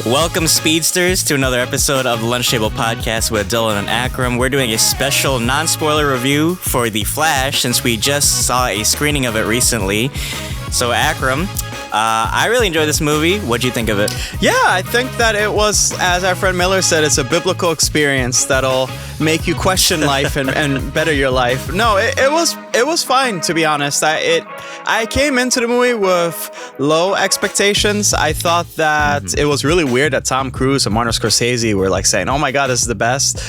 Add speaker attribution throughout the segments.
Speaker 1: Welcome, speedsters, to another episode of the Lunch Table Podcast with Dylan and Akram. We're doing a special non-spoiler review for The Flash since we just saw a screening of it recently. So, Akram, I really enjoyed this movie. What'd you think of it?
Speaker 2: Yeah, I think that it was, as our friend Miller said, it's a biblical experience that'll make you question life and better your life. No, it was fine, to be honest. I came into the movie with low expectations. I thought that it was really weird that Tom Cruise and Martin Scorsese were like saying, "Oh my God, this is the best."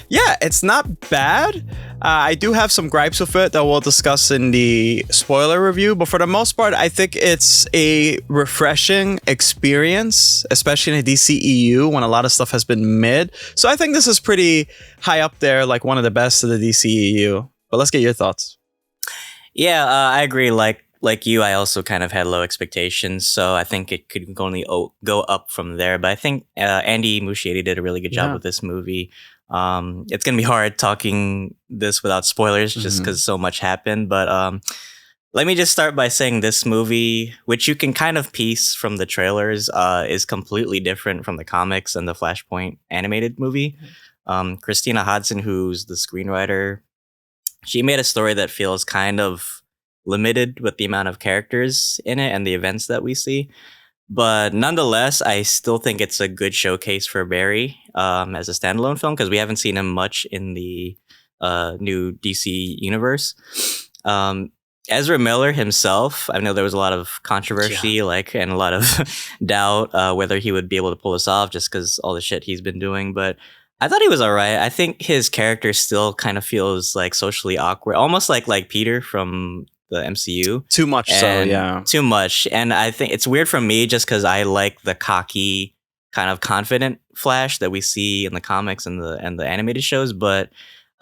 Speaker 2: Yeah, it's not bad. I do have some gripes with it that we'll discuss in the spoiler review, but for the most part, I think it's a refreshing experience, especially in the DCEU when a lot of stuff has been mid. So I think this is pretty high up there, like one of the best of the DCEU. But let's get your thoughts.
Speaker 1: Yeah, I agree. Like you, I also kind of had low expectations, so I think it could only go up from there. But I think Andy Muschietti did a really good job with this movie. It's gonna be hard talking this without spoilers just because so much happened, but let me just start by saying this movie, which you can kind of piece from the trailers, is completely different from the comics and the Flashpoint animated movie. Christina Hodson, who's the screenwriter, she made a story that feels kind of limited with the amount of characters in it and the events that we see. But nonetheless, I still think it's a good showcase for Barry as a standalone film because we haven't seen him much in the new DC universe. Ezra Miller himself, I know there was a lot of controversy and a lot of doubt whether he would be able to pull this off just because all the shit he's been doing. But I thought he was all right. I think his character still kind of feels like socially awkward, almost like Peter from the MCU.
Speaker 2: Too much so, yeah.
Speaker 1: Too much. And I think it's weird for me just because I like the cocky, kind of confident Flash that we see in the comics and the animated shows. But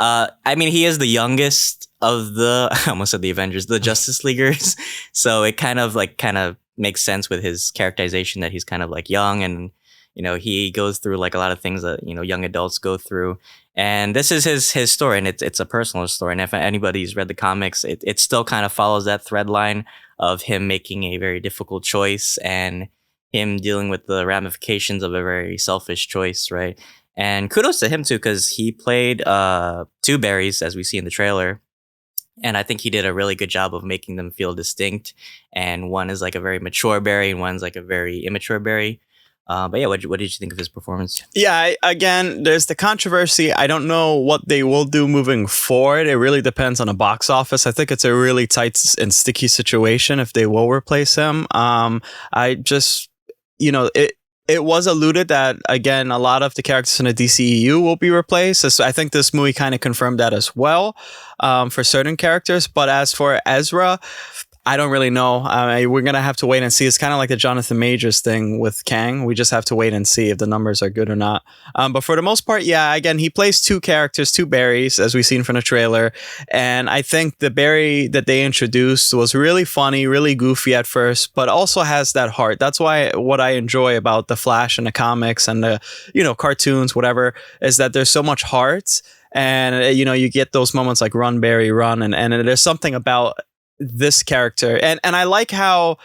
Speaker 1: I mean, he is the youngest of I almost said the Avengers, the Justice Leaguers. So it kind of makes sense with his characterization that he's kind of like young and, you know, he goes through like a lot of things that, you know, young adults go through. And this is his story, and it's a personal story. And if anybody's read the comics, it still kind of follows that thread line of him making a very difficult choice and him dealing with the ramifications of a very selfish choice, right? And kudos to him, too, because he played two Barrys, as we see in the trailer. And I think he did a really good job of making them feel distinct. And one is like a very mature Barry, and one's like a very immature Barry. But yeah, what did you think of his performance?
Speaker 2: Yeah, again, there's the controversy. I don't know what they will do moving forward. It really depends on the box office. I think it's a really tight and sticky situation if they will replace him. I just, you know, it was alluded that, again, a lot of the characters in the DCEU will be replaced. So I think this movie kind of confirmed that as well for certain characters. But as for Ezra, I don't really know. We're going to have to wait and see. It's kind of like the Jonathan Majors thing with Kang. We just have to wait and see if the numbers are good or not. But for the most part, yeah, again, he plays two characters, two Barrys, as we've seen from the trailer. And I think the Barry that they introduced was really funny, really goofy at first, but also has that heart. That's why what I enjoy about the Flash and the comics and the, you know, cartoons, whatever, is that there's so much heart. And, you know, you get those moments like run, Barry, run. And there's something about this character, and I like how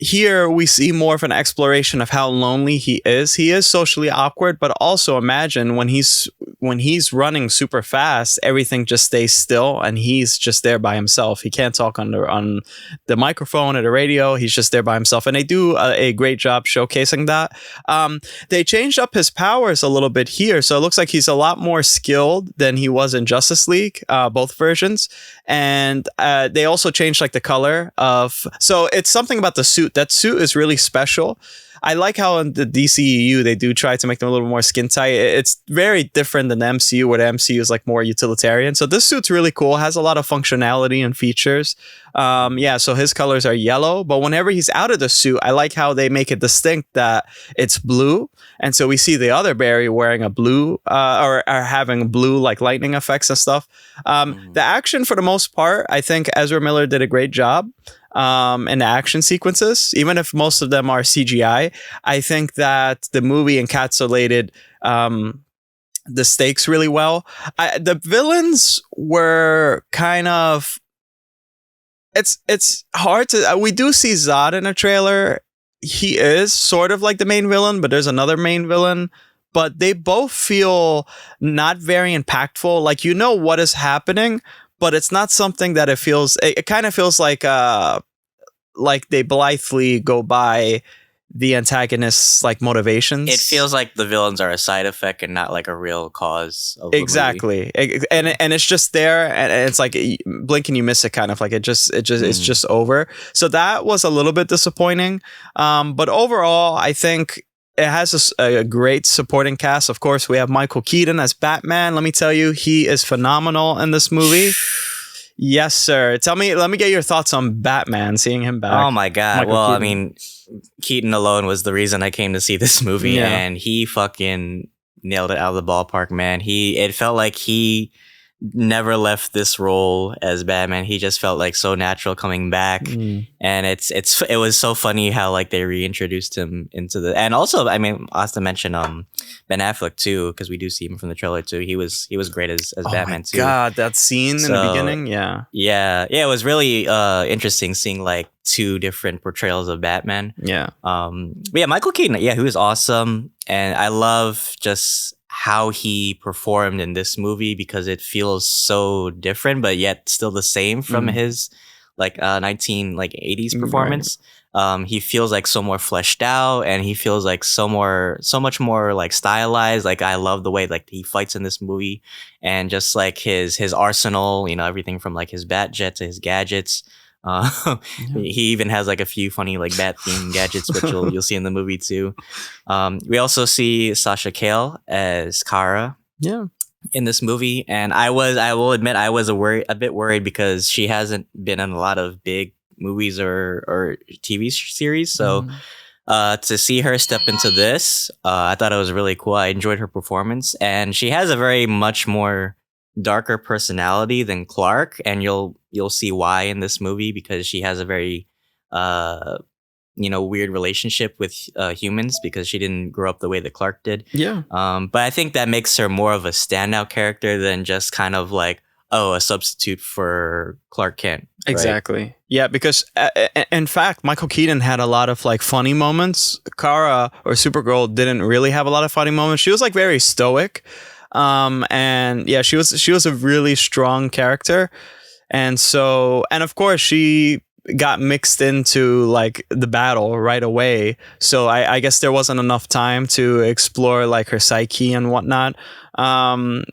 Speaker 2: here we see more of an exploration of how lonely he is. He is socially awkward, but also imagine when he's running super fast, everything just stays still and he's just there by himself. He can't talk on the microphone or the radio. He's just there by himself. And they do a great job showcasing that. They changed up his powers a little bit here. So it looks like he's a lot more skilled than he was in Justice League, both versions. And they also changed like the color of, so it's something about the suit. That suit is really special. I like how in the DCEU they do try to make them a little more skin tight. It's very different than the MCU, where the MCU is like more utilitarian. So this suit's really cool. Has a lot of functionality and features. So his colors are yellow, but whenever he's out of the suit, I like how they make it distinct that it's blue. And so we see the other Barry wearing a blue or having blue like lightning effects and stuff. The action, for the most part, I think Ezra Miller did a great job. In the action sequences, even if most of them are CGI, I think that the movie encapsulated the stakes really well. The villains were kind of, it's hard to, we do see Zod in a trailer, he is sort of like the main villain, but there's another main villain. But they both feel not very impactful. Like, you know what is happening, but it's not something that it kind of feels like they blithely go by the antagonist's like motivations.
Speaker 1: It feels like the villains are a side effect and not like a real cause of the
Speaker 2: exactly movie. And it's just there, and it's like blink and you miss it, kind of like it's just over. So that was a little bit disappointing, but overall I think it has a great supporting cast. Of course, we have Michael Keaton as Batman. Let me tell you, he is phenomenal in this movie. Yes, sir. Let me get your thoughts on Batman, seeing him back.
Speaker 1: Oh my God. Michael Keaton. I mean, Keaton alone was the reason I came to see this movie, and he fucking nailed it out of the ballpark, man. It felt like he never left this role as Batman. He just felt like so natural coming back, and it was so funny how like they reintroduced him into the. And also, I mean, I have to mention Ben Affleck too, because we do see him from the trailer too. He was great as Batman too.
Speaker 2: God, that scene in the beginning,
Speaker 1: yeah, it was really interesting seeing like two different portrayals of Batman. But yeah, Michael Keaton, he was awesome, and I love just how he performed in this movie because it feels so different, but yet still the same from his like 80s performance. He feels like so more fleshed out, and he feels like so much more like stylized. Like, I love the way like he fights in this movie, and just like his arsenal, you know, everything from like his bat jet to his gadgets. He even has like a few funny like bat themed gadgets, which you'll see in the movie too. We also see Sasha Calle as Kara in this movie, and I will admit I was a bit worried because she hasn't been in a lot of big movies or TV series, so to see her step into this, I thought it was really cool. I enjoyed her performance, and she has a very much more darker personality than Clark, and you'll see why in this movie, because she has a very weird relationship with humans because she didn't grow up the way that Clark did. But I think that makes her more of a standout character than just kind of like a substitute for Clark Kent. Right?
Speaker 2: Exactly. Yeah, because in fact, Michael Keaton had a lot of like funny moments. Kara, or Supergirl, didn't really have a lot of funny moments. She was like very stoic. And yeah, she was a really strong character, and of course she got mixed into like the battle right away, so I guess there wasn't enough time to explore like her psyche and whatnot.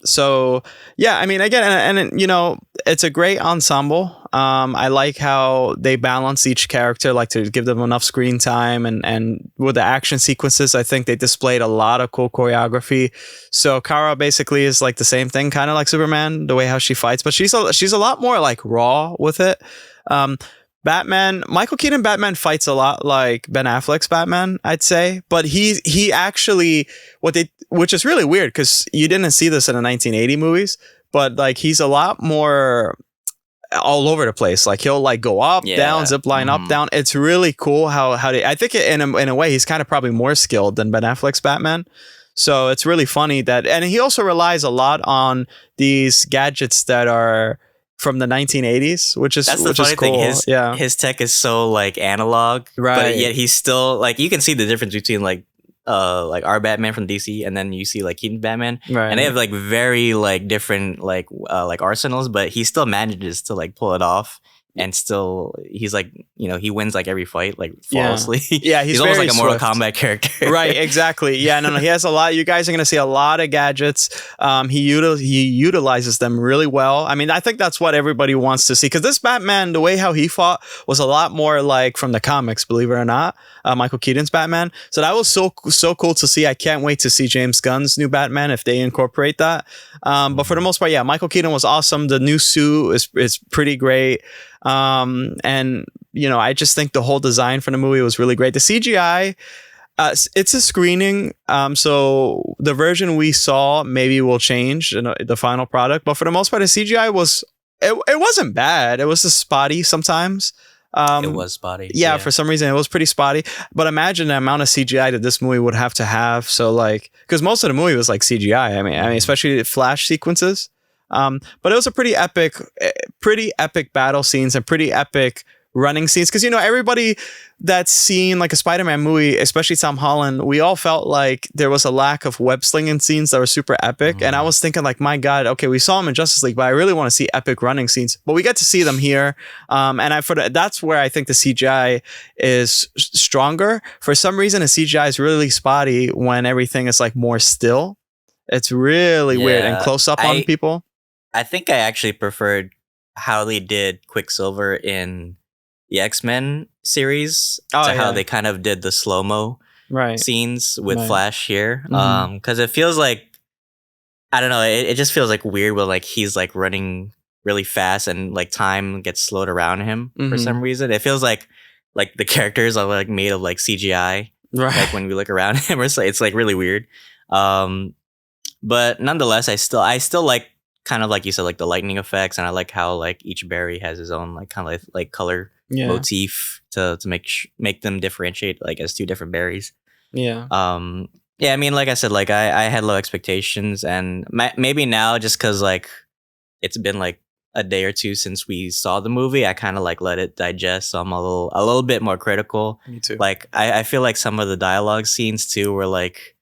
Speaker 2: So yeah, I mean, again, and you know, it's a great ensemble. I like how they balance each character, like to give them enough screen time, and with the action sequences, I think they displayed a lot of cool choreography. So Kara basically is like the same thing, kind of like Superman, the way how she fights, but she's a lot more like raw with it. Michael Keaton Batman fights a lot like Ben Affleck's Batman, I'd say, but he actually, which is really weird because you didn't see this in the 1980 movies, but like he's a lot more all over the place. Like he'll like go up, down, zip line up, down. It's really cool how they, I think in a way he's kind of probably more skilled than Ben Affleck's Batman. So it's really funny that, and he also relies a lot on these gadgets that are from the 1980s, which is
Speaker 1: the funny
Speaker 2: cool.
Speaker 1: Thing. His tech is so like analog,
Speaker 2: right?
Speaker 1: But yet he's still like, you can see the difference between like our Batman from DC, and then you see like Keaton Batman,
Speaker 2: right?
Speaker 1: And they have like very like different like arsenals, but he still manages to like pull it off. And still, he's like, you know, he wins like every fight, like flawlessly.
Speaker 2: Yeah,
Speaker 1: he's almost like a Mortal Kombat character.
Speaker 2: Right, exactly. Yeah, no, he has a lot. You guys are going to see a lot of gadgets. He utilizes them really well. I mean, I think that's what everybody wants to see. Because this Batman, the way how he fought was a lot more like from the comics, believe it or not. Michael Keaton's Batman. So that was so cool to see. I can't wait to see James Gunn's new Batman if they incorporate that. But for the most part, yeah, Michael Keaton was awesome. The new suit is pretty great. And you know, I just think the whole design for the movie was really great. The CGI, it's a screening, so the version we saw maybe will change in the final product, but for the most part, the CGI it wasn't bad. It was just spotty sometimes.
Speaker 1: It was spotty.
Speaker 2: Yeah, for some reason it was pretty spotty. But imagine the amount of CGI that this movie would have to have. So like, because most of the movie was like CGI. I mean, especially the flash sequences. But it was a pretty epic battle scenes and pretty epic running scenes, because everybody that's seen like a Spider-Man movie, especially Tom Holland, we all felt like there was a lack of web slinging scenes that were super epic. And I was thinking like, my God, okay, we saw him in Justice League, but I really want to see epic running scenes. But we get to see them here, and that's where I think the CGI is stronger. For some reason, the CGI is really spotty when everything is like more still. It's really weird and close up on people.
Speaker 1: I think I actually preferred how they did Quicksilver in the X-Men series to how they kind of did the slow-mo scenes with Flash here. Because it feels like, I don't know, it just feels like weird when like he's like running really fast and like time gets slowed around him for some reason. It feels like the characters are like made of like CGI. Like when we look around him, it's like really weird. But nonetheless, I still like, kind of like you said, like the lightning effects, and I like how like each berry has his own like kind of like color motif to make them differentiate like as two different berries. Yeah. I mean, like I said, like I had low expectations, and maybe now just because like it's been like a day or two since we saw the movie, I kind of like let it digest, so I'm a little bit more critical.
Speaker 2: Me too.
Speaker 1: Like I feel like some of the dialogue scenes too were like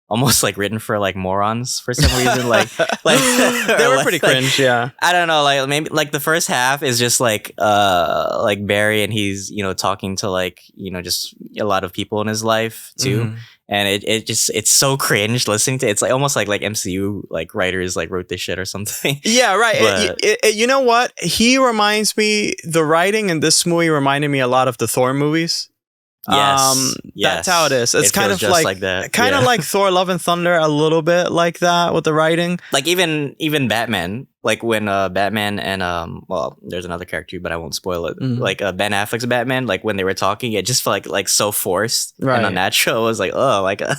Speaker 1: almost like written for like morons for some reason. like
Speaker 2: they were pretty cringe. Yeah,
Speaker 1: I don't know. Like maybe like the first half is just like Barry, and he's talking to like just a lot of people in his life too, and it's so cringe listening to it. It's like almost like MCU like writers like wrote this shit or something.
Speaker 2: Yeah, right. You know what? He reminds me. The writing in this movie reminded me a lot of the Thor movies.
Speaker 1: Yes,
Speaker 2: that's how it is. It's kind of like
Speaker 1: that.
Speaker 2: Kind of like Thor: Love and Thunder, a little bit like that with the writing.
Speaker 1: Like even Batman, like when Batman and well, there's another character, but I won't spoil it. Like Ben Affleck's Batman, like when they were talking, it just felt like so forced and unnatural. It was like, oh, like I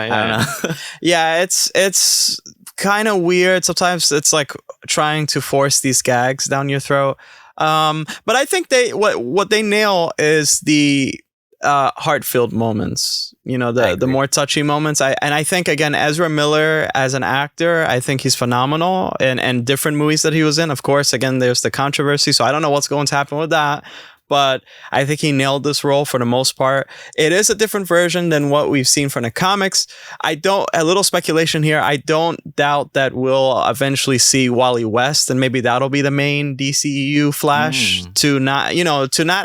Speaker 1: don't know.
Speaker 2: Yeah, it's kind of weird. Sometimes it's like trying to force these gags down your throat. But I think what they nail is the heart-filled moments, the more touchy moments. I think again, Ezra Miller as an actor, I think he's phenomenal, and different movies that he was in. Of course, again, there's the controversy, so I don't know what's going to happen with that. But I think he nailed this role for the most part. It is a different version than what we've seen from the comics. A little speculation here, I don't doubt that we'll eventually see Wally West, and maybe that'll be the main DCEU Flash to not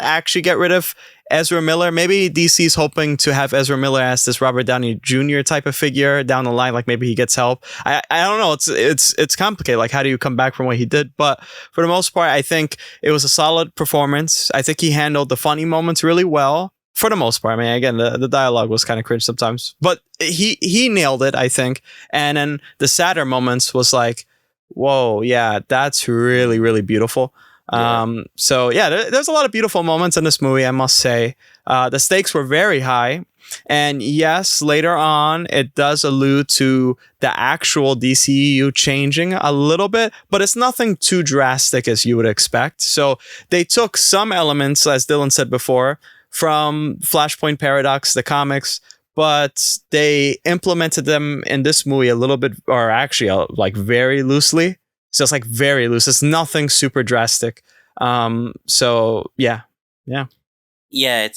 Speaker 2: actually get rid of Ezra Miller. Maybe DC's hoping to have Ezra Miller as this Robert Downey Jr. type of figure down the line. Like maybe he gets help. I don't know. It's complicated. Like how do you come back from what he did? But for the most part, I think it was a solid performance. I think he handled the funny moments really well. For the most part, I mean, again, the dialogue was kind of cringe sometimes, but he nailed it, I think. And then the sadder moments was like, whoa, yeah, that's really, really beautiful. So yeah, there's a lot of beautiful moments in this movie, I must say. The stakes were very high, and yes, later on it does allude to the actual DCEU changing a little bit, but it's nothing too drastic as you would expect. So they took some elements, as Dylan said before, from Flashpoint Paradox, the comics, but they implemented them in this movie a little bit, or actually like very loosely. So it's like very loose. It's nothing super drastic. So yeah.
Speaker 1: Yeah,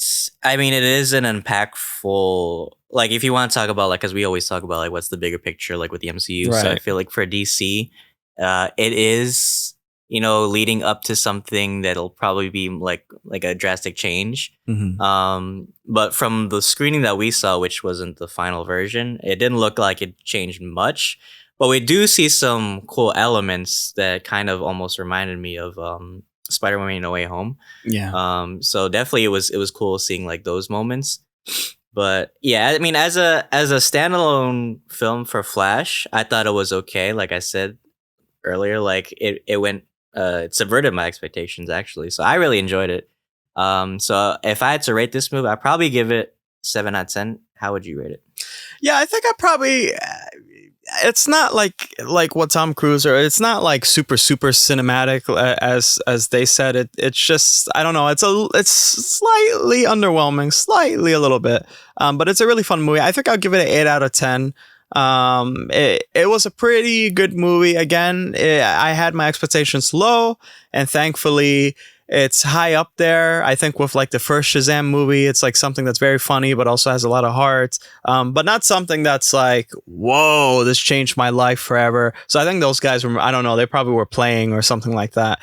Speaker 1: I mean, it is an impactful, like if you want to talk about like, cause we always talk about like, what's the bigger picture, like with the MCU. Right. So I feel like for DC, it is, leading up to something that'll probably be like a drastic change. But from the screening that we saw, which wasn't the final version, it didn't look like it changed much. But we do see some cool elements that kind of almost reminded me of Spider-Man No Way Home. Yeah. So definitely it was cool seeing like those moments. But yeah, I mean, as a standalone film for Flash, I thought it was okay. Like I said earlier, like it went it subverted my expectations actually. So I really enjoyed it. So if I had to rate this movie, I'd probably give it 7 out of 10. How would you rate it?
Speaker 2: Yeah, I think I probably. It's not like what Tom Cruise, or it's not like super cinematic as they said. It's just, I don't know. It's slightly underwhelming, slightly a little bit. But it's a really fun movie. I think I'll give it an 8 out of 10. It was a pretty good movie. Again, I had my expectations low, and thankfully It's high up there, I think, with like the first Shazam movie. It's like something that's very funny, but also has a lot of heart. But not something that's like, whoa, this changed my life forever. So I think those guys were, I don't know, they probably were playing or something like that.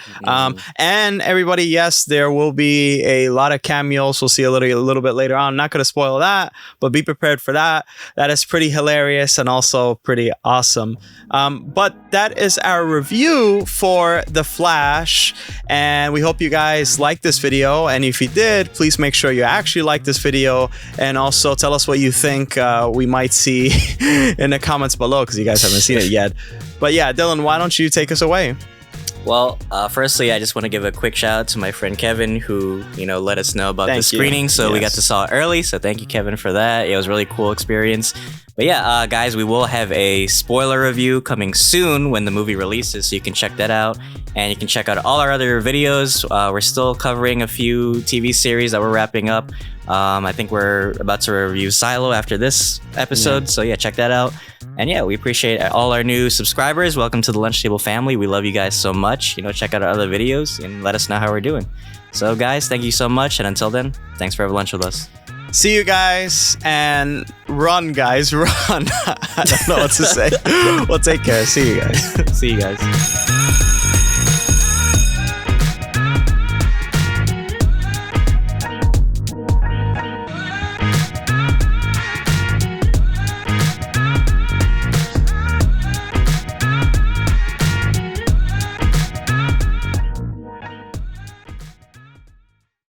Speaker 2: And everybody, yes, there will be a lot of cameos. We'll see a little bit later on. I'm not going to spoil that, but be prepared for that. That is pretty hilarious and also pretty awesome. But that is our review for The Flash, and we hope you guys liked this video. And if you did, please make sure you actually like this video, and also tell us what you think we might see in the comments below, because you guys haven't seen it yet. But yeah, Dylan, why don't you take us away?
Speaker 1: Well, firstly, I just want to give a quick shout out to my friend Kevin, who, let us know about the screening. So we got to saw it early. So thank you, Kevin, for that. It was a really cool experience. But yeah, guys, we will have a spoiler review coming soon when the movie releases. So you can check that out. And you can check out all our other videos. We're still covering a few TV series that we're wrapping up. I think we're about to review Silo after this episode. So yeah, check that out. And yeah, we appreciate all our new subscribers. Welcome to the Lunch Table family. We love you guys so much. Check out our other videos and let us know how we're doing. So guys, thank you so much. And until then, thanks for having lunch with us.
Speaker 2: See you guys, and run, guys, run. I don't know what to say. Well, take care. See you guys.
Speaker 1: See you guys.